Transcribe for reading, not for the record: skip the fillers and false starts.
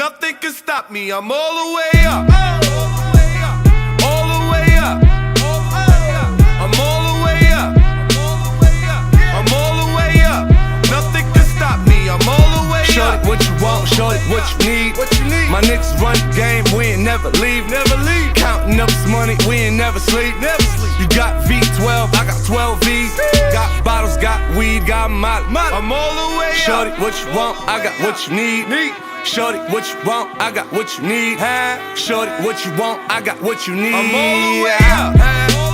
Nothing can stop me, I'm all the way up. All the way up. I'm all the way up. I'm all the way up. Nothing can stop me, I'm all the way up. Shorty, what you want, shorty, what you need. My niggas run the game, we ain't never leave. Counting up this money, we ain't never sleep. You got V12, I got 12 V's. Got bottles, got weed, got molly. I'm all the way up. Shorty, what you want, I got what you need. Shorty, what you want, I got what you need. Shorty, what you want, I got what you need. I'm all the way up.